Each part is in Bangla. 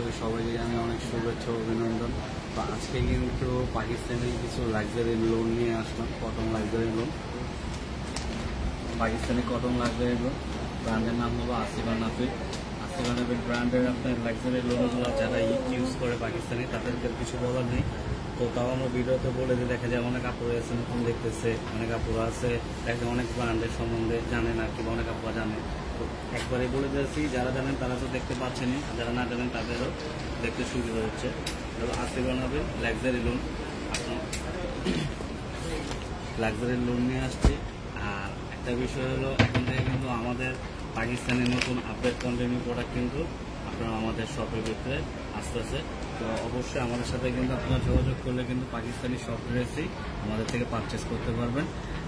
থেকে সবাইকে আমি অনেক শুভেচ্ছা অভিনন্দন। তো আজকে কিন্তু পাকিস্তানি কিছু লাক্সারি লোন নিয়ে আসলাম, cotton luxury lawn. Pakistani cotton luxury lawn, ব্র্যান্ডের নাম হলো আসিফা নাফির। আসিফা নাফির ব্র্যান্ডের আপনার লাক্সারি লোনগুলো যারা ইউজ করে পাকিস্তানি, তাদেরকে কিছু বলার নেই। তো তাও আমরা ভিডিওতে বলে দিয়ে দেখা যায় অনেক আপুরা আছে নতুন দেখতেছে, অনেক আপুরা আছে দেখা অনেক ব্র্যান্ডের সম্বন্ধে জানে না, কিংবা অনেক আপুরা জানে। তো একবারে বলে দিয়েছি, যারা জানেন তারা তো দেখতে পাচ্ছেনই, যারা না জানেন তাদেরও দেখতে সুবিধা হচ্ছে। আসিফা নাফির লাক্সারি লোন, আপনার লাক্সারি লোন নিয়ে আসছি। আর একটা বিষয় হলো, এখন থেকে কিন্তু আমাদের পাকিস্তানের নতুন আপডেট কন্টিনিউ প্রোডাক্ট কিন্তু আপনারা আমাদের শপের ভিতরে আসতেছে। তো অবশ্যই আমাদের সাথে কিন্তু আপনারা যোগাযোগ করলে কিন্তু পাকিস্তানি সব ড্রেসই আমাদের থেকে পারচেস করতে পারবেন।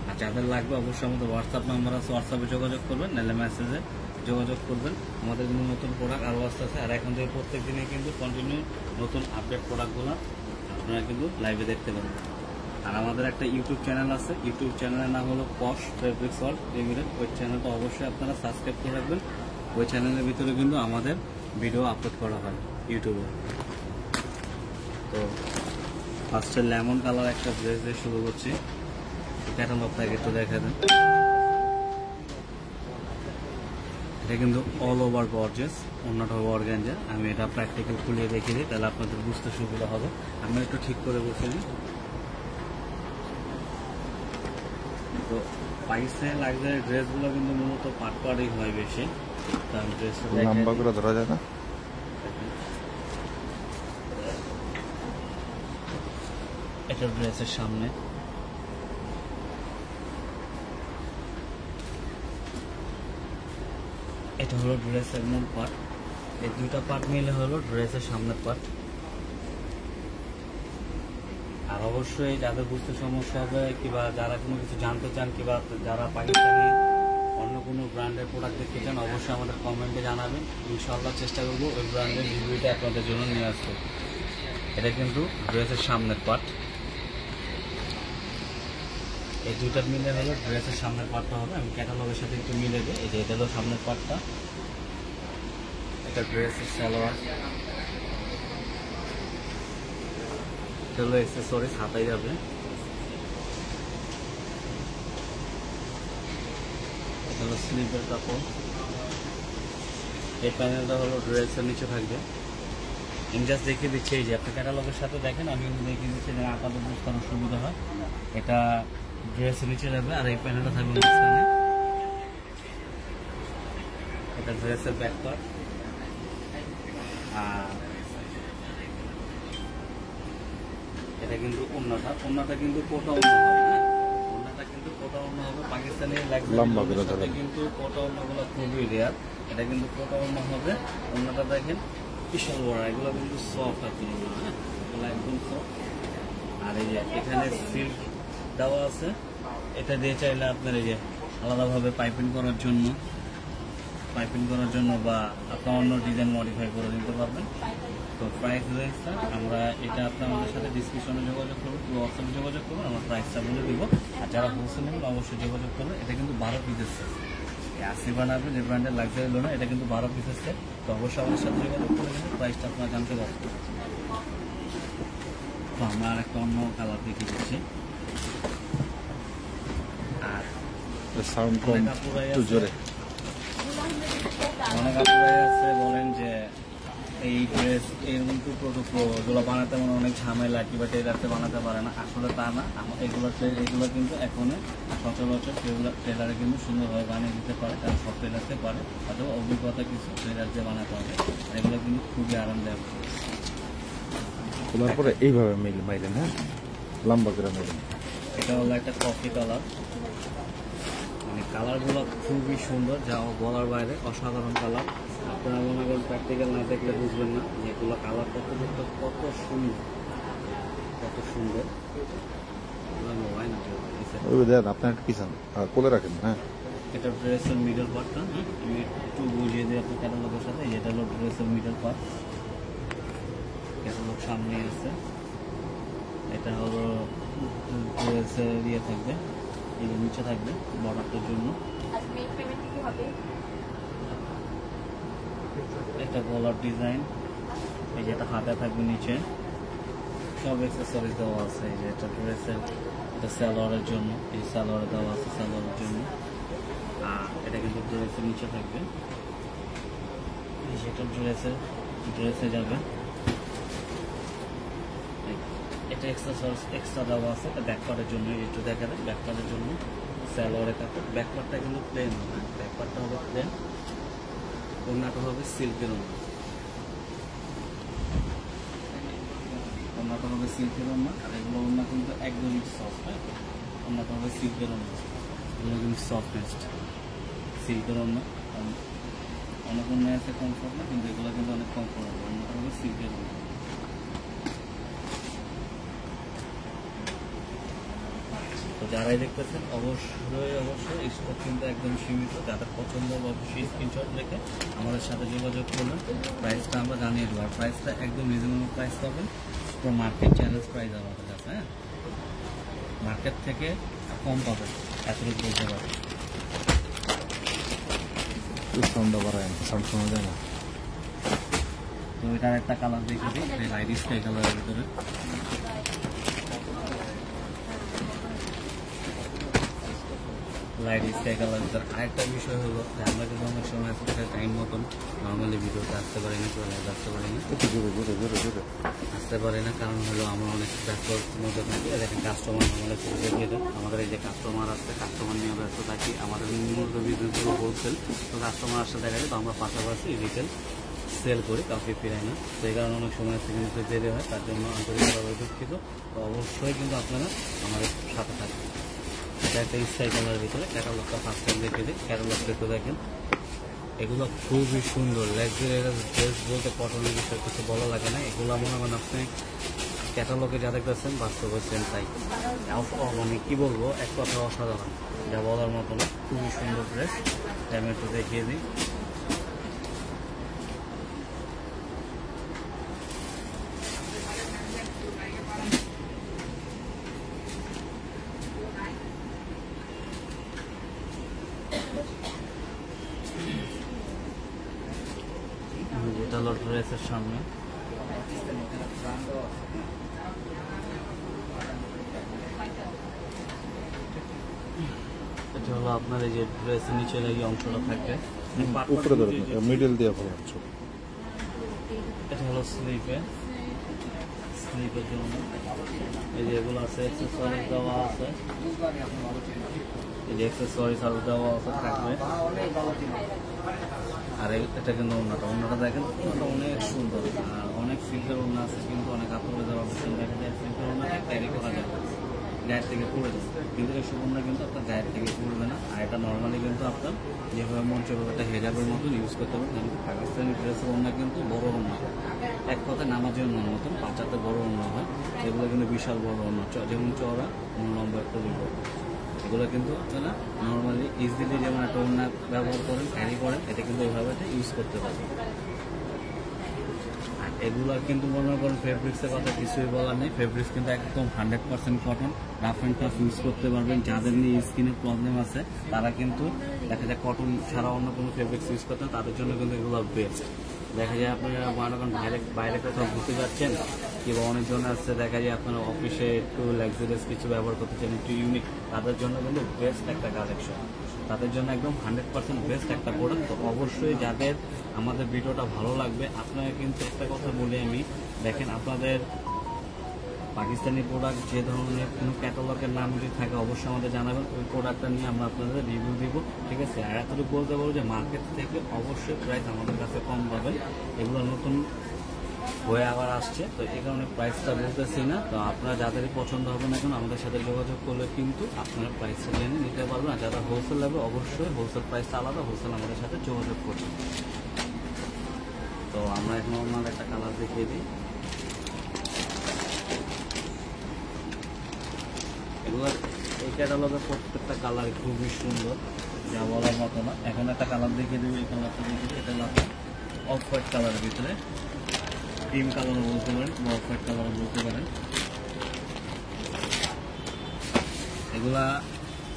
আর যাদের লাগবে অবশ্যই আমাদের হোয়াটসঅ্যাপ নাম্বার আছে, হোয়াটসঅ্যাপে যোগাযোগ করবেন, নাহলে মেসেজে যোগাযোগ করবেন। আমাদের কিন্তু নতুন প্রোডাক্ট আরও আসতেছে। আর এখন থেকে প্রত্যেক দিনে কিন্তু কন্টিনিউ নতুন আপডেট প্রোডাক্টগুলো আপনারা কিন্তু লাইভে দেখতে পারবেন। আর আমাদের একটা ইউটিউব চ্যানেল আছে, ইউটিউব চ্যানেলের নাম হলো পশ ফেব্রিক্স ওয়ার্ল্ড লিমিটেড। ওই চ্যানেলটা অবশ্যই আপনারা সাবস্ক্রাইব করে রাখবেন। ওই চ্যানেলের ভিতরে কিন্তু আমাদের ভিডিও আপলোড করা হয় ইউটিউবে। তো ফার্স্টে লেমন কালার একটা ড্রেস দিয়ে শুরু করছি। ক্যাটালগটাকে একটু দেখা দেন। এটা কিন্তু অল ওভার গর্জিয়াস, অন্যটা অর্গানজা। আমি এটা প্র্যাকটিক্যাল খুলিয়ে দেখিয়ে দিই, তাহলে আপনাদের বুঝতে সুবিধা হবে। আমি একটু ঠিক করে বসে নিই। তো পাকিস্তানি লাক্সারি ড্রেসগুলো কিন্তু মূলত পাটই হয় বেশি। কারণ ড্রেসটা লম্বা করে ধরা যায় না। এটা ড্রেসের সামনে, এটা হলো ড্রেসের মূল পার্ট। এই দুইটা পার্ট মিলে হলো ড্রেসের সামনের পার্ট। আর অবশ্যই যাদের বুঝতে সমস্যা হবে, কিংবা যারা কোনো কিছু জানতে চান, কিংবা যারা পাকিস্তানি অন্য কোনো ব্র্যান্ডের প্রোডাক্ট দেখতে চান, অবশ্যই আমাদের কমেন্টে জানাবেন। ইনশাআল্লাহ চেষ্টা করবো ওই ব্র্যান্ডের রিভিউটা আপনাদের জন্য নিয়ে আসতে। এটা কিন্তু ড্রেসের সামনের পার্ট। এই দুইটার মিলে হলো ড্রেসের সামনের পার্টটা হবে। আমি ক্যাটালগের সাথে একটু মিলে দিই। এই যে এটা হলো সামনের পার্টটা, এটা ড্রেসের সালোয়ার, এটা হলো অ্যাকসেসরিজ, হাতাই যাবে। এটা হলো স্লিপের কাপড়। এই প্যানেলটা হলো ড্রেসের নিচে থাকবে। আমি জাস্ট দেখিয়ে দিচ্ছি, এই যে আপনি ক্যাটালগের সাথে দেখেন, আমি কিন্তু দেখিয়ে দিচ্ছি যে আপনাদের বুঝতে আরও সুবিধা হয়। এটা ড্রেসের নিচে যাবে, আর এই প্যানেলটা থাকবে মাঝখানে। এটা ড্রেসের ব্যাক পার্ট। আর এটা কিন্তু ওন্নাটা কিন্তু কোটা ওন্না হবে। ওন্নাটা কিন্তু কোটা ওন্না হবে। পাকিস্তানি লাক্সারি কিন্তু কোটা ওন্নাগুলো খুবই রেয়ার। এটা কিন্তু কোটা ওন্না হবে। ওন্নাটা দেখেন বিশাল বড়, এগুলো কিন্তু সফট আছে, হ্যাঁ, এগুলো একদম সফট। আর এই যে এখানে সিল্ক দেওয়া আছে, এটা দিয়ে চাইলে আপনার এই যে আলাদাভাবে পাইপিং করার জন্য বা আপনার অন্য ডিজাইন মডিফাই করে দিতে পারবেন। তো প্রাইস রেঞ্জটা আমরা এটা আপনার আমাদের সাথে ডিসক্রিপশনে যোগাযোগ করবেন, হোয়াটসঅ্যাপে যোগাযোগ করবেন, আমরা প্রাইসটা বলে দিব। আর যারা হোলসেল নেবেন অবশ্যই যোগাযোগ করবেন। এটা কিন্তু 12 পিসের সেট। আসিফা নাফির যে ব্র্যান্ডের লাক্সারি লোন, এটা কিন্তু 12 পিসের সেট। তো অবশ্যই আমাদের সাথে যোগাযোগ করে কিন্তু প্রাইসটা আপনারা জানতে পারবেন। তো আমরা আর একটা অন্য কালার দেখিয়ে দিচ্ছি। আর সাউন্ড কম, একটু জোরে। অনেক আপুরাই আছে বলেন যে এই ড্রেস এরকম টুকরো এগুলো বানাতে মানে অনেক ঝামেলা, কিংবা টেলারতে বানাতে পারে না। আসলে তা না, এগুলো কিন্তু এখন সচরাচর টেলারে কিন্তু সুন্দরভাবে বানিয়ে দিতে পারে, কারণ সব টেলারতে পারে, অথবা অভিজ্ঞতা কিছু টেলার দিয়ে বানাতে হবে। এগুলো কিন্তু খুবই আরামদায়ক। খোলার পরে এইভাবে মাইলেন, হ্যাঁ, লম্বা করে মাইলেন। এটা হলো একটা কফি কালার। মানে কালারগুলো খুবই সুন্দর, যা বলার বাইরে, অসাধারণ কালার। আপনারা মনে করেন প্র্যাকটিক্যাল না দেখলে বুঝবেন না যে এগুলো কালার কত সুন্দর। আপনার পিছন কোলে রাখেন, হ্যাঁ। এটা ড্রেসের মিডল পার্টটা, আমি একটু বুঝিয়ে দিই আপনার ক্যাটালগের সাথে। এটা হলো ড্রেসের মিডল পার্ট, ক্যাটালগ সামনে আছে। এটা হলো ড্রেসের ইয়ে থাকবে, এই নিচে থাকবে বর্ডারটার জন্য। এটা গলার ডিজাইন, এই যে এটা হাতে থাকবে, নিচে সব অ্যাক্সেসরিজ দেওয়া আছে। এই যে এটা ড্রেসের, এটা সালোয়ারের জন্য, এই সালোয়ারে দেওয়া আছে সালোয়ারের জন্য। আর এটা কিন্তু ড্রেসের নিচে থাকবে, এই যে এটা ড্রেসে যাবে। এটা এক্সট্রা দেওয়া আছে, এটা ব্যাকপার্টের জন্য। একটু দেখা যায় ব্যাকপার্টের জন্য সালোয়ারের কাপড়। ব্যাকপার্টটা কিন্তু প্লেন হবে, ব্যাকপার্টটা হবে প্লেন, ওড়নাটা হবে সিল্কের ওড়না, ওড়নাটা হবে সিল্কের ওড়না। আর এগুলো ওড়না কিন্তু একদমই সফট, হ্যাঁ, ওড়নাটা হবে সিল্কের ওড়না, এগুলো কিন্তু সফটেস্ট সিল্কের ওড়না। অনেক ওড়না আছে কমফোর্ট না, কিন্তু এগুলো কিন্তু অনেক কমফোর্টেবল। ওড়নাটা হবে সিল্কের ওড়না। তো যারাই দেখতেছেন অবশ্যই স্টক কিন্তু একদম সীমিত। যাদের পছন্দ অবশ্যই স্ক্রিনশট রেখে আমাদের সাথে যোগাযোগ করবেন। প্রাইসটা আমরা জানিয়ে দেবো, আর প্রাইসটা একদম রিজনেবল প্রাইস পাবেন। পুরো মার্কেট চ্যালেঞ্জ প্রাইস আমাদের কাছে, হ্যাঁ, মার্কেট থেকে কম পাবেন, এতটুকু বলতে পারবেন। সাউন্ড বাড়ায়, সাউন্ড শোনা যায় না। তো এটার একটা কালার দেখে দিই, লাইট স্কাই কালারের ভিতরে। লাইট স্কাই কালার ভিতরে। আরেকটা বিষয় হলো যে আমরা কিন্তু অনেক সময় টাইম মতন নর্মালি ভিডিওতে আসতে পারি না, আসতে পারি না, আসতে পারি না। কারণ হলো আমরা অনেক ব্যস্ত মধ্যে থাকি। দেখেন কাস্টমার আমাদের দিয়ে দেয়, আমাদের এই যে কাস্টমার আসছে, কাস্টমার নিয়ে ব্যস্ত থাকি। আমাদের মূলত বিজনেস হলো হোলসেল। তো কাস্টমার আসতে দেখা যায়, তো আমরা পাশাপাশি রিটেল সেল করি, কাউকে ফিরাই না। তো এই কারণে অনেক সময় থেকে দেরি হয়, তার জন্য আন্তরিকভাবে দুঃখিত। তো অবশ্যই কিন্তু আপনারা আমাদের সাথে থাকবেন। এটা একটা স্কাই কালারের ভিতরে, ক্যাটালগটা ফার্স্ট টাইম দেখে দিই। ক্যাটালগটা একটু দেখেন, এগুলো খুবই সুন্দর লাক্সারিয়াস ড্রেস বলতে কটনের বিষয়ে কিছু বলা লাগে না। এগুলো মনে করেন আপনি ক্যাটালগে যা দেখতেছেন বাস্তবে সেম তাই, মানে কি বলবো, এক কথা অসাধারণ, যা বলার মতো না। খুবই সুন্দর ড্রেস, আমি একটু দেখিয়ে দিই। যেটা হলো ড্রেসের সামনে, এটা হলো আপনার এই যে ড্রেসের নিচে এই অংশটা থাকবে, উপরে ধরে মিডল দিয়ে ভালো হচ্ছে। এটা হলো স্লিপের জন্য এই যে এগুলো আছে, অ্যাক্সেসরিজ দেওয়া আছে, এই যে অ্যাক্সেসরিজ আরো দেওয়া আছে থাকবে। আর এটা কিন্তু ওড়নাটা দেখেন, ওড়নাটা অনেক সুন্দর। আর অনেক সিল্কের ওড়না আছে, কিন্তু অনেক কাপড়ে দেওয়া দেখা যায় সিল্কের ওড়নাটা ক্যারি করা যায়, গায়ের থেকে পড়ে যায়, কিন্তু এইসব ওড়না কিন্তু আপনার গায়ের থেকে পড়বে না। আর এটা নর্মালি কিন্তু আপনার যেভাবে মন চাইবে একটা হেজাবের মতন ইউজ করতে পারবেন। কিন্তু পাকিস্তানি ড্রেসের ওড়না কিন্তু বড় ওড়না, এক কথায় নামাজের ওড়নার মতন, বাচ্চাতে বড় ওড়না হয়। এগুলো কিন্তু বিশাল বড় ওড়না, যেমন চওড়া লম্বা একটা দিব। এগুলো কিন্তু আপনারা নর্মালি ইজিলি যেমন একটা ওড়না ব্যবহার করেন, ক্যারি করেন, এটা কিন্তু এইভাবে ইউজ করতে পারবেন। আর এগুলো কিন্তু মনে করেন ফেব্রিক্সের কথা কিছুই বলার নেই। ফেব্রিক্স কিন্তু একদম 100% cotton, rough and tough use করতে পারবেন। যাদের নিয়ে স্কিনের প্রবলেম আছে তারা কিন্তু দেখা যায় কটন ছাড়া অন্য কোনো ফেব্রিক্স ইউজ করতেন, তাদের জন্য কিন্তু এগুলো বেস্ট। দেখা যায় আপনারা মনে করেন বাইরে কোথাও ঘুরতে যাচ্ছেন, কিংবা অনেকজন আছে দেখা যায় আপনারা অফিসে একটু লাক্সারিয়াস কিছু ব্যবহার করতে চান, একটু ইউনিক, তাদের জন্য কিন্তু বেস্ট একটা কালেকশন, তাদের জন্য একদম 100% বেস্ট একটা প্রোডাক্ট। তো অবশ্যই যাদের আমাদের ভিডিওটা ভালো লাগবে, আপনারা কিন্তু একটা কথা বলি আমি, দেখেন আপনাদের পাকিস্তানি প্রোডাক্ট যে ধরনের কোনো ক্যাটালগের নাম যদি থাকে অবশ্যই আমাদের জানাবেন, ওই প্রোডাক্টটা নিয়ে আমরা আপনাদের রিভিউ দিব, ঠিক আছে। আর এতটুকু বলতে পারবো যে মার্কেট থেকে অবশ্যই প্রাইস আমাদের কাছে কম পাবেন, এগুলো নতুন হয়ে আবার আসছে, তো এই কারণে প্রাইসটা বলতেছি না। তো আপনারা যাদেরই পছন্দ হবে না কেন আমাদের সাথে যোগাযোগ করলে কিন্তু আপনারা প্রাইসটা জেনে নিতে পারবেন। আর যারা হোলসেল নেবে অবশ্যই হোলসেল প্রাইসটা আলাদা, হোলসেল আমাদের সাথে যোগাযোগ করবেন। তো আমরা এখন নর্মাল একটা কালার দেখিয়ে দিই। এগুলো এই ক্যাটালগের প্রত্যেকটা কালার খুবই সুন্দর, যা বলার মতো না। এখন একটা কালার দেখিয়ে দেবো, এই কালারটা দেখিয়ে দিই। এটা হলো অফ হোয়াইট কালারের ভিতরে, ক্রিম কালারও বলতে পারেন, অফ হোয়াইট কালারও বলতে পারেন। এগুলা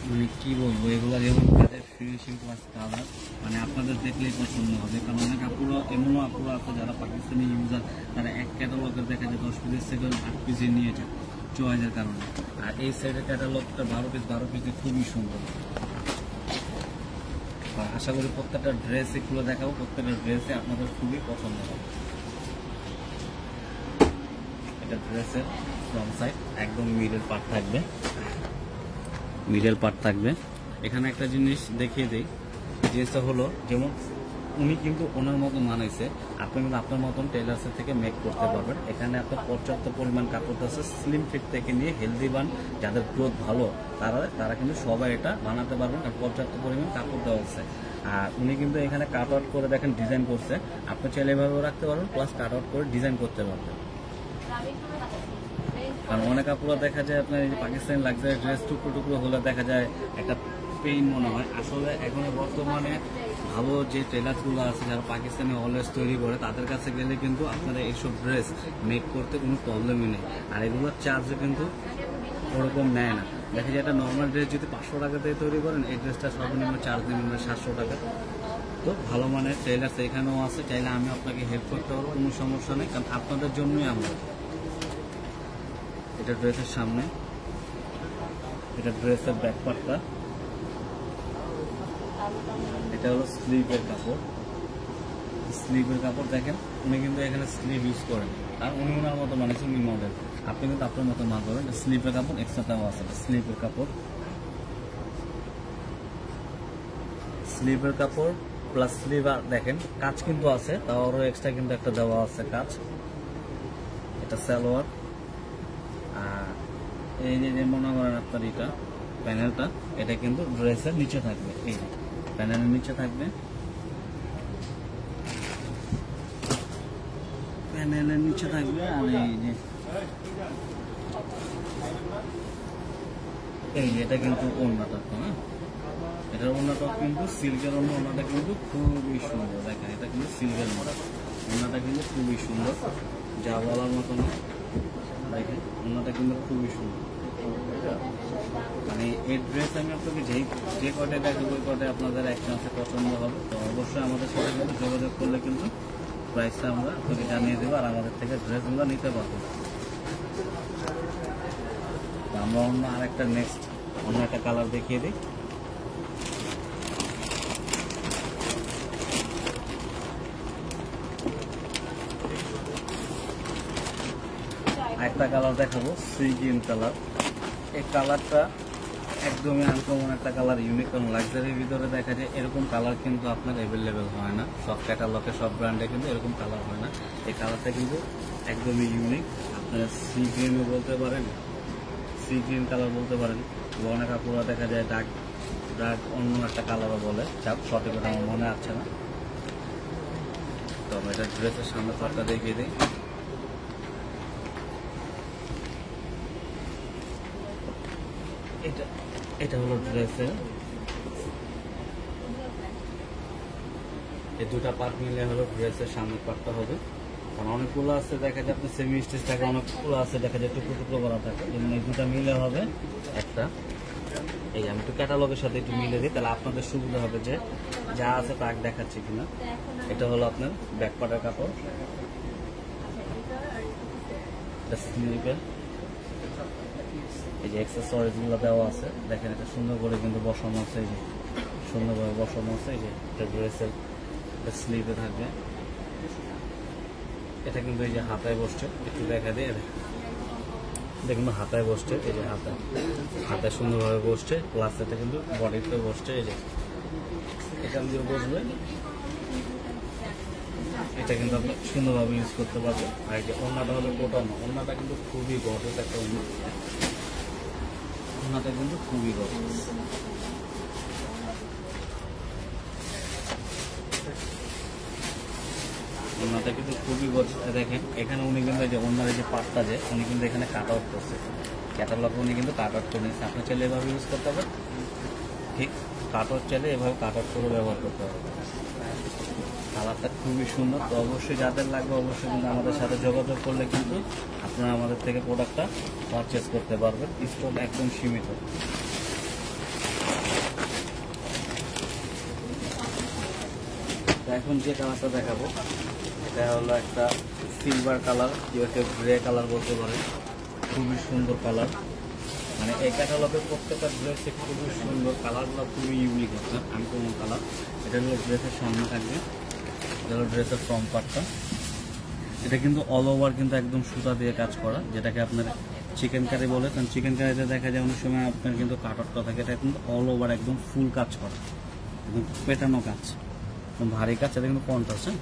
মানে কি বলবো, এগুলো যেমন কাজের ফিনিশিং প্লাস কালার মানে আপনাদের দেখলেই পছন্দ হবে। কারণ অনেক আপুরা এমনও আপুরা আছে যারা পাকিস্তানি ইউজার, তারা এক ক্যাটালগের দেখা যায় 10 পিসের থেকে 8 পিসে নিয়ে যায় চয়েসের কারণে। আর এই সাইডের ক্যাটালগটা 12 পিস খুবই সুন্দর। আশা করি প্রত্যেকটা ড্রেস এগুলো দেখাবো, প্রত্যেকটা ড্রেসে আপনাদের খুবই পছন্দ হবে। এটা ড্রেসের ফ্রন্ট সাইড একদম মিডল পার্ট থাকবে, এখানে একটা জিনিস দেখিয়ে দিই। জিনিসটা হলো যেমন উনি কিন্তু ওনার মতো মানাইছে, আপনি কিন্তু আপনার মতন টেলার্সের থেকে মেক করতে পারবেন। এখানে আপনার পর্যাপ্ত পরিমাণ কাপড় আছে, স্লিম ফিট থেকে নিয়ে হেলদি বান, যাদের গ্রোথ ভালো তারা কিন্তু সবাই এটা বানাতে পারবেন, কারণ পর্যাপ্ত পরিমাণ কাপড় দেওয়া আছে। আর উনি কিন্তু এখানে কাট আউট করে দেখেন ডিজাইন করছে, আপনি চাইলে এভাবেও রাখতে পারবেন, প্লাস কাট আউট করে ডিজাইন করতে পারবেন। কারণ অনেক কাপড় দেখা যায় আপনার এই পাকিস্তানি লাক্সারি ড্রেস টুকরো টুকরো হলে দেখা যায় একটা পেইন মনে হয়। আসলে এখন বর্তমানে ভালো যে টেলার্সগুলো আছে যারা পাকিস্তানি অলওয়েজ তৈরি করে, তাদের কাছে গেলে কিন্তু আপনারা এইসব ড্রেস মেক করতে কোনো প্রবলেমই নেই। আর এগুলোর চার্জও কিন্তু ওরকম নেয় না। দেখা যায় একটা নর্মাল ড্রেস যদি 500 টাকা দিয়ে তৈরি করেন, এই ড্রেসটা সর্বনিম্ন চার্জ নেবেন 700 টাকা। তো ভালো মানের টেলার্স এখানেও আছে, চাইলে আমি আপনাকে হেল্প করতে পারবো, কোনো সমস্যা নেই, কারণ আপনাদের জন্যই আমরা। এটা ড্রেসের সামনে, এটা ড্রেসের ব্যাক পার্টটা, এটা হলো স্লিভের কাপড়। দেখেন উনি কিন্তু এখানে স্লিভ ইউজ করেন, আর উনি ওনার মতো বানিয়েছে, উনি মডেল, আপনি কিন্তু আপনার মতো না করেন। স্লিভের কাপড় এক্সট্রাটাও আছে, স্লিভের কাপড় প্লাস স্লিভ। আর দেখেন কাজ কিন্তু আছে, তাও আরও এক্সট্রা কিন্তু একটা দেওয়া আছে কাজ। এটা সালোয়ার। আর এই যে মনে করেন আপনার এটা প্যানেলটা, এটা কিন্তু ড্রেসের নিচে থাকবে, এই যে প্যানেলের নিচে থাকবে, আর এই যে এটা কিন্তু ওড়নাটা, হ্যাঁ এটার ওড়নাটা কিন্তু সিল্কের ওড়নাটা কিন্তু খুবই সুন্দর। দেখেন এটা কিন্তু সিল্কের ওড়নাটা কিন্তু খুবই সুন্দর, যা বলার মতো না। দেখেন ওড়নাটা কিন্তু খুবই সুন্দর। মানে এই ড্রেস আমি আপনাকে যে কটায় দেখাবো ওই কটায় আপনাদের একসাথে পছন্দ হবে। তো অবশ্যই আমাদের সাথে কিন্তু যোগাযোগ করলে কিন্তু প্রাইসটা আমরা আপনাকে জানিয়ে দেবো, আর আমাদের থেকে ড্রেসগুলো নিতে পারবো। তো আমরা অন্য একটা কালার দেখিয়ে দিই। একটা কালার দেখাবো, সি গ্রিন কালার। এই কালারটা একদমই আনকমন একটা কালার, ইউনিক। কারণ লাক্সারির ভিতরে দেখা যায় এরকম কালার কিন্তু আপনার অ্যাভেলেবেল হয় না, সব ক্যাটালগে সব ব্র্যান্ডে কিন্তু এরকম কালার হয় না। এই কালারটা কিন্তু একদমই ইউনিক। আপনারা সি গ্রিনও বলতে পারেন, সি গ্রিন কালার বলতে পারেন। অনেক কাপড় দেখা যায় ডার্ক অন্য একটা কালারও বলে, সঠিক কথা আমার মনে আসছে না। তো আমরা এটা ড্রেসের সামনে পাটটা দেখিয়ে দিই। এটা হলো ড্রেসের, এই দুটা পার্ট মিলে হলো ড্রেসের সামনের পার্টটা হবে। কারণ অনেকগুলো আছে দেখা যায় আপনার সেমি স্টিচ থাকে, অনেকগুলো আছে দেখা যায় টুকরো টুকরো করা থাকে, যেমন এই দুটা মিলে হবে একটা। এই আমি একটু ক্যাটালগের সাথে একটু মিলে দিই, তাহলে আপনাদের সুবিধা হবে যে যা আছে তা দেখাচ্ছি কিনা। এটা হলো আপনার ব্যাক পার্টের কাপড়, স্লিভের এই যে অ্যাক্সেসরিজ গুলো দেওয়া আছে, দেখেন এটা সুন্দর করে কিন্তু বসানো আছে, এই যে সুন্দরভাবে বসানো আছে। এই যে এটা ড্রেসের স্লিভে থাকবে, এটা কিন্তু এই যে হাতায় বসছে, একটু দেখা দিয়ে দেখুন হাতায় বসছে, এই যে হাতায় সুন্দরভাবে বসছে, প্লাস এটা কিন্তু বডিতে বসছে। এই যে এখান দিয়ে বসবে, এটা কিন্তু আপনি সুন্দরভাবে ইউজ করতে পারবেন। আর এই যে ওড়নাটা হলো কোটানো, ওড়নাটা কিন্তু খুবই গর্জেস একটা ওড়নাটা কিন্তু খুবই গর্জেস। ওড়নাটা কিন্তু খুবই গর্জেস। দেখেন এখানে উনি কিন্তু এই যে ওড়নার যে পাটটা যে উনি কিন্তু এখানে কাট আউট করছে, ক্যাটালগে উনি কিন্তু কাট আউট করে নিচ্ছে। আপনি চাইলে এভাবে ইউজ করতে পারবেন, ঠিক কাট আউট চাইলে এভাবে কাট আউট করে ব্যবহার করতে হবে। কালারটা খুবই সুন্দর। তো অবশ্যই যাদের লাগবে অবশ্যই কিন্তু আমাদের সাথে যোগাযোগ করলে কিন্তু আপনারা আমাদের থেকে প্রোডাক্টটা পারচেস করতে পারবেন। স্টক একদম সীমিত। তো এখন যে কালারটা দেখাবো এটা হলো একটা সিলভার কালার, যেটাকে গ্রে কালার বলতে পারেন। খুবই সুন্দর কালার, মানে এই ক্যাটালগের প্রত্যেকটা ড্রেসে খুবই সুন্দর, কালারগুলো খুবই ইউনিক হচ্ছে, আনকমন কালার। এটা হলো ড্রেসের সামনে থাকবে, এটা হলো ড্রেসের ফ্রন্ট পার্টটা। এটা কিন্তু অল ওভার কিন্তু একদম সুতা দিয়ে কাজ করা, যেটাকে আপনার চিকেন কারি বলে। কারণ চিকেন কারিতে দেখা যায় অনেক সময় আপনার কিন্তু কাটারটা থাকে, এটা কিন্তু অল ওভার একদম ফুল কাজ করা, একদম পেটানো কাজ, একদম ভারী কাজ। এটা কিন্তু কন্ট্রাস্ট, হ্যাঁ,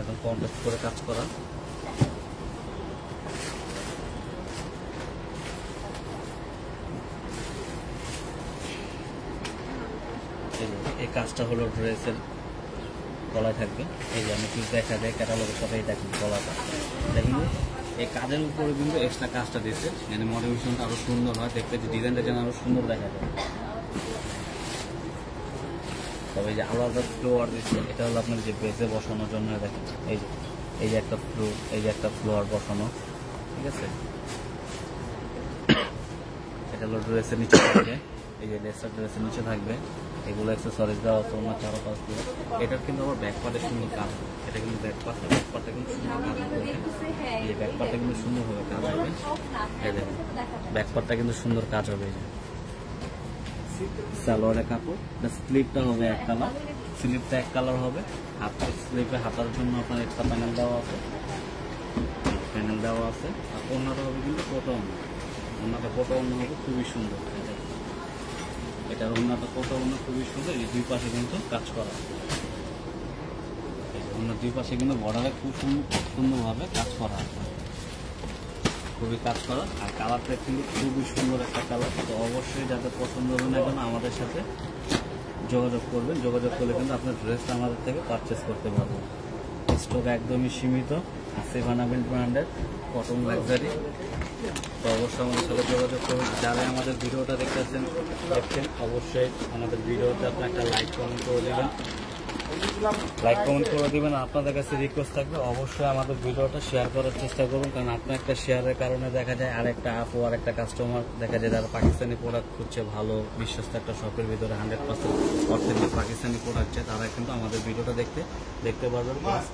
একদম কন্ট্রাস্ট করে কাজ করা। এই কাজটা হলো ড্রেসের গলায় থাকবে। এই যে আমি কিছু দেখা যায় ক্যাটালগের সাথেই দেখেন গলাটা, এটা কিন্তু এই কাজের উপরে কিন্তু এক্সট্রা কাজটা দিচ্ছে, মানে মডিফিকেশনটা আরো সুন্দর হয় দেখতে, যে ডিজাইনটা যেন আরো সুন্দর দেখা যায়। তবে এই যে আলাদা ফ্লোয়ার দিচ্ছে, এটা হলো আপনার যে বেসে বসানোর জন্য। দেখেন এই যে একটা ফ্লোয়ার বসানো, ঠিক আছে। এটা হলো ড্রেসের নিচে থাকবে, এই যে লেসার ড্রেসের নিচে থাকবে, এগুলো অ্যাক্সেসরিজ দেওয়া আছে ওনার চারপাশ দিয়ে। এটার কিন্তু আবার ব্যাক পার্টে সুন্দর কাজ হবে, এটা কিন্তু ব্যাক পার্টটা কিন্তু সুন্দর কাজ হবে, এই ব্যাক পার্টটা কিন্তু সুন্দরভাবে কাজ হবে। এই দেখেন ব্যাক পার্টটা কিন্তু সুন্দর কাজ হবে। এই যে সালোয়ারের কাপড়, স্লিপটা হবে এক কালার, স্লিপটা এক কালার হবে। স্লিপে হাতার জন্য আপনার একটা প্যানেল দেওয়া আছে, আর ওড়নাটা হবে কিন্তু ওড়নাটা কোটা ওড়না হবে, খুবই সুন্দর। এটার ওড়নাটা কোটা ওড়না খুবই সুন্দর। এই দুই পাশে কিন্তু কাজ করা, ওড়নার দুই পাশে কিন্তু বর্ডারে খুব সুন্দরভাবে কাজ করা, খুবই কাজ করা। আর কালারটা কিন্তু খুবই সুন্দর একটা কালার। তো অবশ্যই যাদের পছন্দ হবে না কেন আমাদের সাথে যোগাযোগ করবেন, যোগাযোগ করলে কিন্তু আপনার ড্রেসটা আমাদের থেকে পারচেস করতে পারবেন। স্টক একদমই সীমিত, সেভানাবিল ব্র্যান্ডের কটন লাক্সারি। তো অবশ্যই আমাদের সাথে যোগাযোগ করবেন। যারা আমাদের ভিডিওটা দেখছেন অবশ্যই আমাদের ভিডিওতে আপনি একটা লাইক কমেন্ট করে দেবেন, আপনাদের কাছে রিকোয়েস্ট থাকবে অবশ্যই আমাদের ভিডিওটা শেয়ার করার চেষ্টা করুন। কারণ আপনার একটা শেয়ারের কারণে দেখা যায় আরেকটা আপু আর একটা কাস্টমার দেখা যায় যারা পাকিস্তানি প্রোডাক্ট খুঁজছে, ভালো বিশ্বস্ত একটা শপের ভিতরে 100% অথেন্টিক পাকিস্তানি প্রোডাক্ট চাই, তারা কিন্তু আমাদের ভিডিওটা দেখতে পারবেন, প্লাস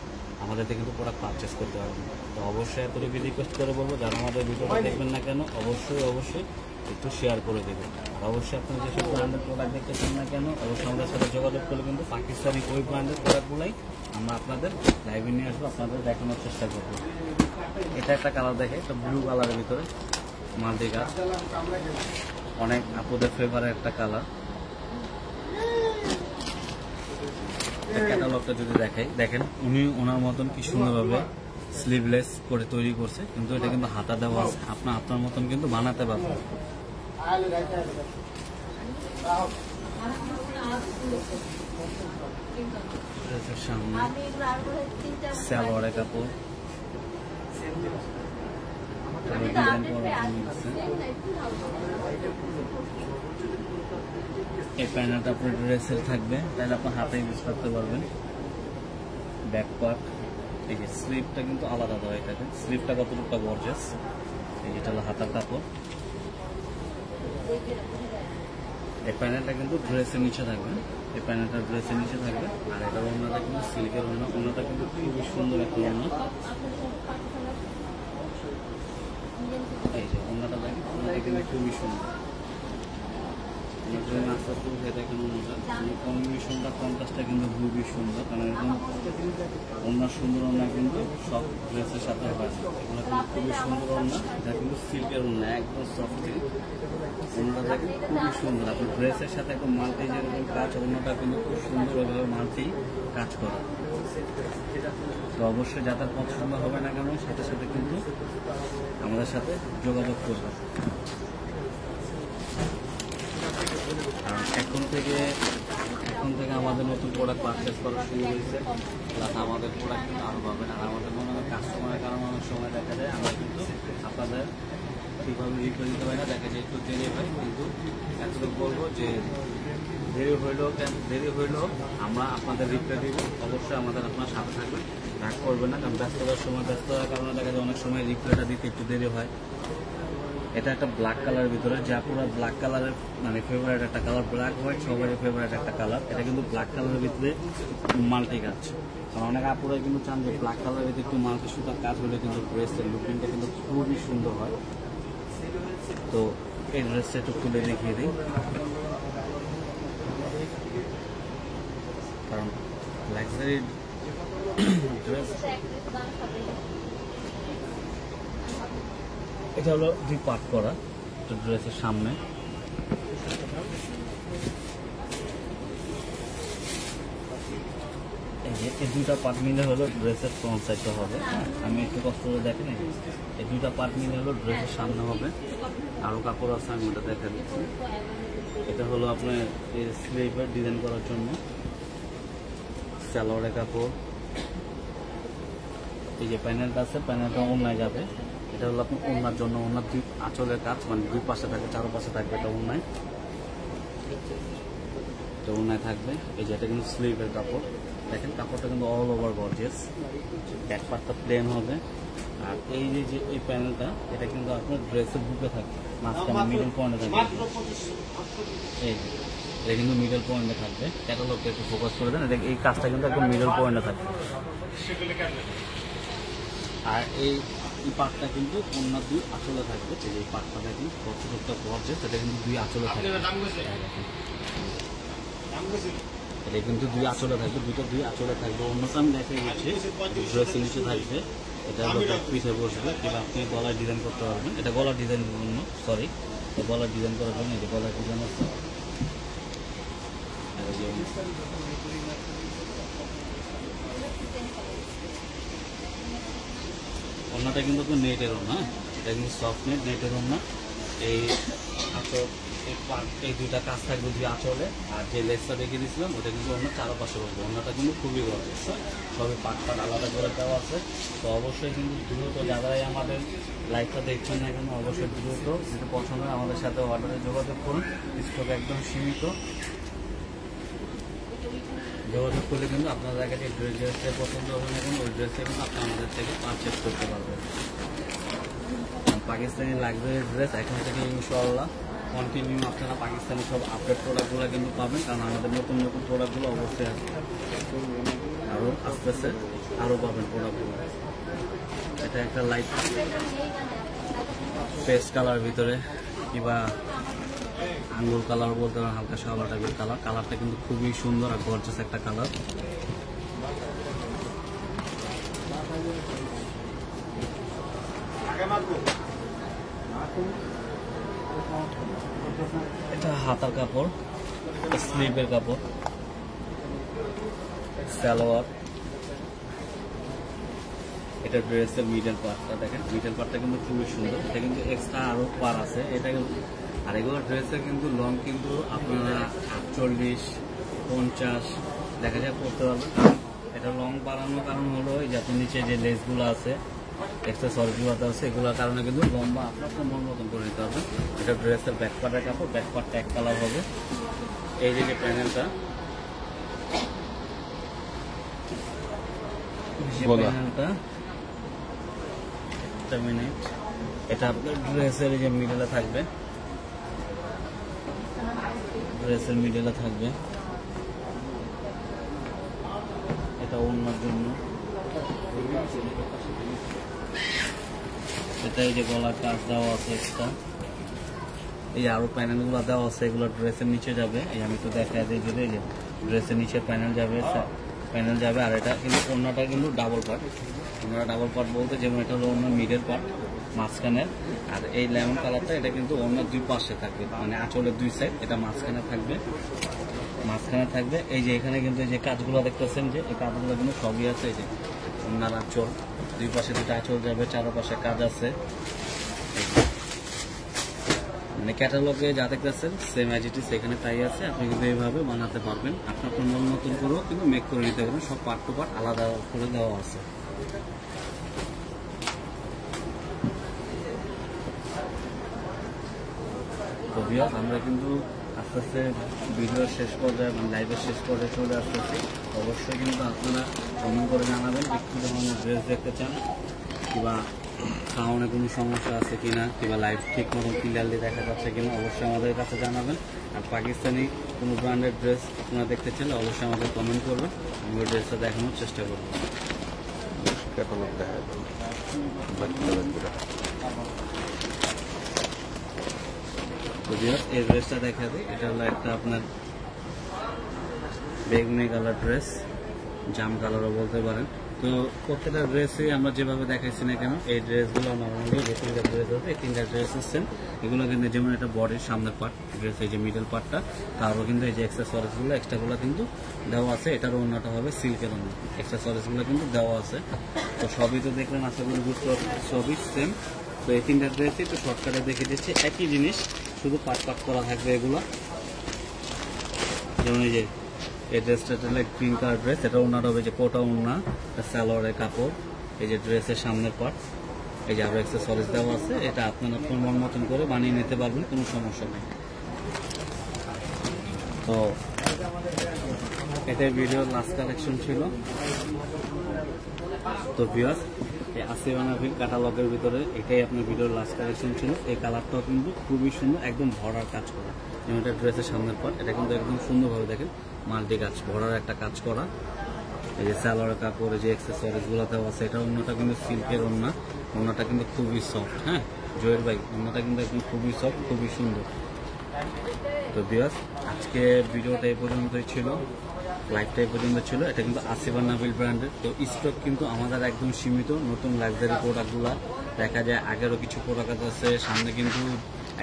আমাদের থেকে কিন্তু প্রোডাক্ট পারচেস করতে পারবেন। তো অবশ্যই এতটুকু রিকোয়েস্ট করে বলবো, যারা আমাদের ভিডিওটা দেখবেন না কেন অবশ্যই একটু শেয়ার করে দেবেন। আর অবশ্যই আপনারা যেসব ব্র্যান্ডের প্রোডাক্ট দেখতে চান না কেন অবশ্যই আমাদের সাথে যোগাযোগ করলে কিন্তু পাকিস্তানি ওই ব্র্যান্ডের প্রোডাক্টগুলোই আমরা আপনাদের লাইভে নিয়ে আসবো, আপনাদের দেখানোর চেষ্টা করবো। এটা একটা কালার দেখে, একটা ব্লু কালারের ভিতরে মাল্টি কাজ, অনেক আপুদের ফেভারের একটা কালার। ক্যাটালগটা যদি দেখেন উনি ওনার মতন কি সুন্দরভাবে স্লিভলেস করে তৈরি করছে, কিন্তু এটা কিন্তু হাতা দেওয়া আছে, আপনার মতন কিন্তু বানাতে পারবেন। সামনে সালোয়ারের কাপড়, এই প্যানেলটা আপনার ড্রেসের থাকবে, তাহলে আপনার হাতে ইউজ করতে পারবেন। ব্যাক পার্ট, এই যে স্লিপটা কিন্তু আলাদা দেওয়া, এটাকে স্লিপটা কতটুকু গর্জাস। এই যেটা হলো হাতার কাপড়, এই প্যানেলটা কিন্তু ড্রেসের নিচে থাকবে, এই প্যানেলটা ড্রেসের নিচে থাকবে। আর এটার ওড়নাটা কিন্তু সিল্কের ওড়নাটা কিন্তু খুবই সুন্দর একটা ওড়না। এই যে ওড়নাটা দেখেন, ওড়নাটা কিন্তু খুবই সুন্দর। আস্তে আস্তে উঠে দেখেন কম্বিনেশনটা, কন্ট্রাস্টটা কিন্তু খুবই সুন্দর। কারণ এরকম ওড়নার সুন্দর ওড়না কিন্তু সব ড্রেসের সাথে হয় না, এগুলো কিন্তু খুবই সুন্দর ওড়না। এটা কিন্তু সিল্কের ওড়না, একদম সফট ওড়নাটা দেখেন খুবই সুন্দর। আপনার ড্রেসের সাথে একদম মাল্টি যেরকম কাজ, ওড়নাটা কিন্তু খুব সুন্দর ওইভাবে মাল্টি কাজ করা। তো অবশ্যই যাদের পছন্দ হবে না কেন সাথে সাথে কিন্তু আমাদের সাথে যোগাযোগ করবে। কারণ এখন থেকে আমাদের নতুন প্রোডাক্ট পারচেস করা শুরু হয়েছে, প্লাস আমাদের প্রোডাক্ট কিন্তু আরও পাবেন। আর আমাদের মনে হয় কাস্টমারের কারণে অনেক সময় দেখা যায় আমরা কিন্তু আপনাদের ঠিকভাবে রিপ্লাই দিতে পারি না, দেখা যায় একটু দেরি হয়। কিন্তু এতটুকু বলবো যে দেরি হইলেও আমরা আপনাদের রিপ্লাই দিব, অবশ্যই আপনার সাথে থাকবেন, রাগ করবেন না। কারণ ব্যস্ততার কারণে দেখা যায় অনেক সময় রিপ্লাইটা দিতে একটু দেরি হয়। এটা একটা ব্ল্যাক কালারের ভিতরে, যা পুরো ব্ল্যাক কালারের মানে ফেভারিট একটা কালার, ব্ল্যাক হোয়াইট সবারই ফেভারিট একটা কালার। এটা কিন্তু ব্ল্যাক কালারের ভিতরে মাল্টি কাজ, কারণ অনেক আপুরা কিন্তু চান যে ব্ল্যাক কালারের ভিতরে একটু মাল্টি সুতার কাজ হলে কিন্তু ড্রেসের লুকিংটা কিন্তু খুবই সুন্দর হয়। তো এই ড্রেসটা একটু খুলে দেখিয়ে দিই, কারণ লাক্সারি ড্রেস। এটা হলো 2 পার্ট করা ড্রেসের সামনে। এই 2টা পার্ট মিলে হলো ড্রেসের ফ্রন্ট সাইডটা হবে। আমি একটু কষ্ট করে দেখেন, এই 2টা পার্ট মিলে হলো ড্রেসের সামনে হবে। আরও কাপড় আছে, আমি ওটা দেখা দিচ্ছি। এটা হলো আপনার এই স্লিভের ডিজাইন করার জন্য সালোয়ারের কাপড়। এই যে প্যানেলটা আছে, প্যানেলটা ওড়নায় যাবে। এটা হলো আপনার ওড়নার জন্য, ওড়নার 2 আঁচলের কাজ, মানে 2 পাশে থাকবে, 4 পাশে থাকবে। এটা ওড়নায়, এটা ওড়নায় থাকবে। এই যে এটা কিন্তু স্লিভের কাপড়, দেখেন কাপড়টা কিন্তু অল ওভার গর্জিয়াস। ব্যাক পার্টটা প্লেন হবে। আর এই যে এই প্যানেলটা, এটা কিন্তু আপনার ড্রেসের বুকে থাকবে, মাঝখানে মিডল পয়েন্টে থাকবে। এই এটা কিন্তু মিডল পয়েন্টে থাকবে। ক্যাটালগটা একটু ফোকাস করে দেন, এই কাজটা কিন্তু একদম মিডল পয়েন্টে থাকবে। আর এই পার্টটা কিন্তু অন্য 2 আঁচলে থাকবে। এই পার্টটা দেখুন কতটা গর্জিয়াস, এটা কিন্তু 2 আঁচলে থাকবে। এটা কিন্তু 2 আঁচলে থাকবে, 2 আঁচলে থাকবে। অন্যটা আমি দেখাই দিচ্ছি, ড্রেসের নিচে থাকবে। এটা পিঠে বসবে, কিংবা আপনি গলায় ডিজাইন করতে পারবেন। এটা গলার ডিজাইনের জন্য, সরি, গলার ডিজাইন করার জন্য এই যে গলার ডিজাইন আছে। ওড়নাটা কিন্তু আপনার নেটের ওড়না, এটা কিন্তু সফট নেট, নেটের ওড়না। এই আঁচল, এই 2টা কাজ থাকবে 2 আঁচলে। আর যে লেসটা রেখে দিয়েছিলাম ওটা কিন্তু ওড়নার 4 পাশে বলবো। ওড়নাটা কিন্তু খুবই গর্জিয়াস, সবই পার্ট আলাদা করে দেওয়া আছে। তো অবশ্যই কিন্তু দ্রুত যারাই আমাদের লাইভটা দেখছেন না কেন, অবশ্যই দ্রুত যেটা পছন্দ হয় আমাদের সাথে অর্ডারে যোগাযোগ করুন। স্টক একদম সীমিত, যোগাযোগ করলে কিন্তু আপনাদের কাছে ড্রেসটা পছন্দ হবে না কেন, ওই ড্রেসটা কিন্তু আপনি আমাদের থেকে পারচেস করতে পারবেন। পাকিস্তানি লাক্সারি ড্রেস এখন থেকে ইনশাআল্লাহ কন্টিনিউ আপনারা পাকিস্তানি সব আপডেট প্রোডাক্টগুলো কিন্তু পাবেন, কারণ আমাদের নতুন নতুন প্রোডাক্টগুলো অবশ্যই আসবে, আরও আস্তে আস্তে আরও পাবেন প্রোডাক্টগুলো। এটা একটা লাইট পেস্ট কালার ভিতরে, কিংবা আঙ্গুর কালার বলতে পারেন, হালকা সাদা টাইপের কালার। কালারটা কিন্তু খুবই সুন্দর আর গর্জিয়াস একটা কালার। এটা হাতার কাপড়, স্লিভের কাপড়, সালোয়ার। এটা ড্রেসের মিডল পার্টটা দেখেন, মিডল পার্টটা কিন্তু খুবই সুন্দর। এটা কিন্তু এক্সট্রা আরও পার আছে। এটা কিন্তু আর এগুলো ড্রেসের কিন্তু লং কিন্তু আপনারা 48, 50 দেখা যায় পড়তে পারবেন। কারণ এটা লং বাড়ানোর কারণ হলো এই যে আপনার নিচে যে লেসগুলো আছে, এক্সট্রা সরজিগুলো আছে, এগুলোর কারণে কিন্তু লম্বা আপনার মন মতন করে নিতে হবে। এটা ড্রেসের ব্যাক পার্টের কাপড়, ব্যাক পার্টটা এক কালার হবে। এই যে প্যানেলটা, এটা আপনার ড্রেসের যে মিডলে থাকবে, ড্রেসের মিডলে থাকবে। এটা ওড়নার জন্য। এটা এই যে গলার কাজ দেওয়া আছে এক্সট্রা, এই যে আরো প্যানেলগুলো দেওয়া আছে, এগুলো ড্রেসের নিচে যাবে। এই আমি তো দেখা দিই যে এই যে ড্রেসের নিচে প্যানেল যাবে, আর এটা কিন্তু ওড়নাটা কিন্তু ডাবল পার্ট। ওড়নাটা ডাবল পার্ট বলতে যেমন এটা হলো ওড়নার মিডল পার্ট মাঝখানে, আর এই লেমন কালারটা এটা কিন্তু ওড়নার 2 পাশে থাকবে, মানে আঁচলের 2 সাইড। এটা মাঝখানে থাকবে। এই যে এখানে কিন্তু এই যে কাজগুলো দেখতেছেন, যে এই কাজগুলো কিন্তু সবই আছে। এই যে ওড়নার আঁচল, 2 পাশে 2টা আঁচল যাবে, 4 পাশে কাজ আছে। মানে ক্যাটালগে যা দেখতেছেন সেম অ্যাজ ইট ইজ এখানে তাই আছে। আপনি কিন্তু এইভাবে বানাতে পারবেন, আপনার মন মতন করেও কিন্তু মেক করে নিতে পারবেন। সব পার্ট টু পার্ট আলাদা করে দেওয়া আছে। তো ভিউয়ার্স, আমরা কিন্তু আস্তে আস্তে ভিডিওর শেষ পর্যায়ে, লাইভের শেষ পর্যায়ে চলে আসতেছি। অবশ্যই কিন্তু আপনারা কমেন্ট করে জানাবেন কি ধরনের ড্রেস দেখতে চান, কিংবা সাউন্ডে কোনো সমস্যা আছে কিনা কিংবা লাইভ ঠিক মতন ক্লিয়ারলি দেখা যাচ্ছে কিনা অবশ্যই আমাদের কাছে জানাবেন। আর পাকিস্তানি কোনো ব্র্যান্ডের ড্রেস আপনারা দেখতে চাইলে অবশ্যই আমাদের কমেন্ট করবেন, আমি ওই ড্রেসটা দেখানোর চেষ্টা করব। ক্যাটালগ দেখা যাবে তো ভিউয়ার্স এই ড্রেসটা দেখা দিই, এটা হলো একটা আপনার বেগুনি কালার ড্রেস, জাম কালারও বলতে পারেন। তো প্রত্যেকটা ড্রেসে আমরা যেভাবে দেখাইছি না কেন এই ড্রেসগুলো নর্মালি যে তিনটা ড্রেস আছে এই তিনটা ড্রেস সেম। এগুলো কিন্তু যেমন একটা বডির সামনের পার্ট ড্রেস, এই যে মিডল পার্টটা, তারও কিন্তু এই যে এক্সেসরিজগুলো এক্সট্রাগুলো কিন্তু দেওয়া আছে। এটার অন্যটা হবে সিল্কের অন্য, এক্সেসরিজগুলো কিন্তু দেওয়া আছে। তো সবই তো দেখলেন, আশা করি বুঝতে সবই সেম। তো এই তিনটা ড্রেসই তো শর্টকাটে দেখে দিচ্ছি, একই জিনিস, শুধু পার্ট পার্ট করা থাকবে এগুলো। যেমন এই যে এই ড্রেসটা হলো গ্রিন কালার ড্রেস, এটা ওনার হবে যে কোটা ওনা, সালোয়ারের কাপড়, এই যে ড্রেসের সামনের পার্ট, এই যে আরো অ্যাক্সেসরিজ দেওয়া আছে। এটা আপনারা আপনার মন মতন করে বানিয়ে নিতে পারবেন, কোনো সমস্যা নেই। তো এটাই ভিডিওর লাস্ট কালেকশন ছিল। তো ভিউয়ার্স এই আসিফ ক্যাটালগের ভিতরে এটাই আপনার ভিডিওর লাস্ট কালেকশন ছিল। এই কালারটাও কিন্তু খুবই সুন্দর, একদম ভরার কাজ করা। যেমন এটা ড্রেসের সামনের পার্ট, এটা কিন্তু একদম সুন্দরভাবে দেখেন মাল্টি কাজ, ভরার একটা কাজ করা। এই যে সালোয়ারের কাপড়, এই যে অ্যাক্সেসরিজগুলো দেওয়া আছে, এটা অন্যটা কিন্তু সিল্কের ওন্না, ওন্নাটা কিন্তু খুবই সফট। হ্যাঁ জয়ের ভাই, ওন্নাটা কিন্তু একদম খুবই সফট, খুবই সুন্দর। তো ভিউয়ার্স আজকে ভিডিওটা এই পর্যন্তই ছিল, লাইভটা এই পর্যন্ত ছিল। এটা কিন্তু আসিফ নাবিল ব্র্যান্ডের। তো স্টক কিন্তু আমাদের একদম সীমিত, নতুন লাক্সারি প্রোডাক্টগুলো দেখা যায়, আগেরও কিছু প্রোডাক্ট আছে, সামনে কিন্তু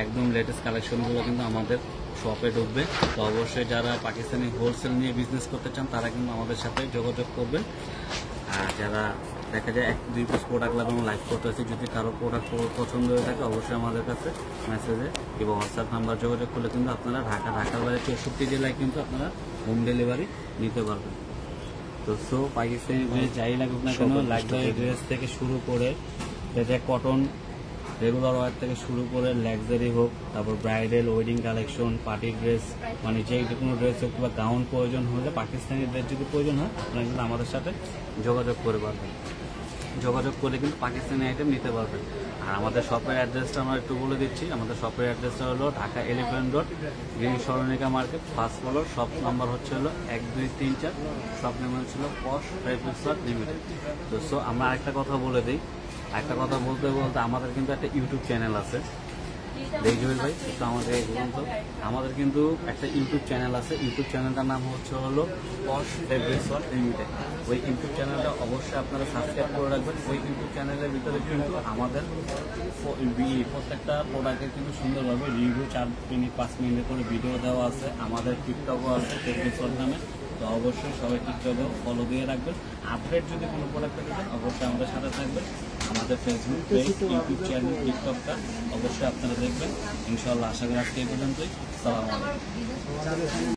একদম লেটেস্ট কালেকশনগুলো কিন্তু আমাদের শপে ঢুকবে। তো অবশ্যই যারা পাকিস্তানি হোলসেল নিয়ে বিজনেস করতে চান তারা কিন্তু আমাদের সাথে যোগাযোগ করবেন। আর যারা দেখা যায় 1-2 পিস প্রোডাক্ট লাগবে লাইভ করতে হচ্ছে, যদি কারো প্রোডাক্ট পছন্দ হয়ে থাকে অবশ্যই আমাদের কাছে মেসেজে কিংবা হোয়াটসঅ্যাপ নাম্বার যোগাযোগ করলে কিন্তু আপনারা ঢাকার বাইরে 64 জেলায় কিন্তু আপনারা হোম ডেলিভারি নিতে পারবেন। তো সো পাকিস্তানি ড্রেস যাই লাগুক না কেন, লাক্সারি ড্রেস থেকে শুরু করে যেটা কটন রেগুলার ওয়ার থেকে শুরু করে লাক্সারি হোক, তারপর bridal wedding collection, party dress, মানে যে কোনো ড্রেস হোক বা গাউন প্রয়োজন হলে, পাকিস্তানি ড্রেস যদি প্রয়োজন হয় আপনারা কিন্তু আমাদের সাথে যোগাযোগ করে পারবেন, যোগাযোগ করে কিন্তু পাকিস্তানি আইটেম নিতে পারবেন। আর আমাদের শপের অ্যাড্রেসটা আমরা একটু বলে দিচ্ছি। আমাদের শপের অ্যাড্রেসটা হলো ঢাকা এলিফ্যান্ট রোড, গ্রিন সরণিকা market, first floor. Shop number হচ্ছে হলো 1, 2, 3, 4। শপ নাম্বার হচ্ছিল পশ ট্রাইপলস লিমিটেড। তো সো আমরা আরেকটা কথা বলে দিই, একটা কথা বলতে বলতে আমাদের কিন্তু একটা ইউটিউব চ্যানেল আছে, জহির ভাই তো আমাদের বলুন তো, আমাদের কিন্তু একটা ইউটিউব চ্যানেল আছে। ইউটিউব চ্যানেলটার নাম হচ্ছে হলো পশ ট্রাইপলস লিমিটেড। ওই ইউটিউব চ্যানেলটা অবশ্যই আপনারা সাবস্ক্রাইব করে রাখবেন। ওই ইউটিউব চ্যানেলের ভিতরে কিন্তু আমাদের প্রত্যেকটা প্রোডাক্টের কিন্তু সুন্দরভাবে রিভিউ 4 মিনিট 5 মিনিট করে ভিডিও দেওয়া আছে। আমাদের টিকটকও আছে ট্রাইপলস নামে। তো অবশ্যই সবাই টিকটকও ফলো দিয়ে রাখবেন। আপডেট যদি কোনো প্রোডাক্ট থাকে অবশ্যই আমাদের সাথে থাকবেন। আমাদের ফেসবুক পেজ, ইউটিউব চ্যানেল, টিকটকটা অবশ্যই আপনারা দেখবেন। ইনশাআল্লাহ আশা করি আজকে এই পর্যন্তই। আসসালামু আলাইকুম।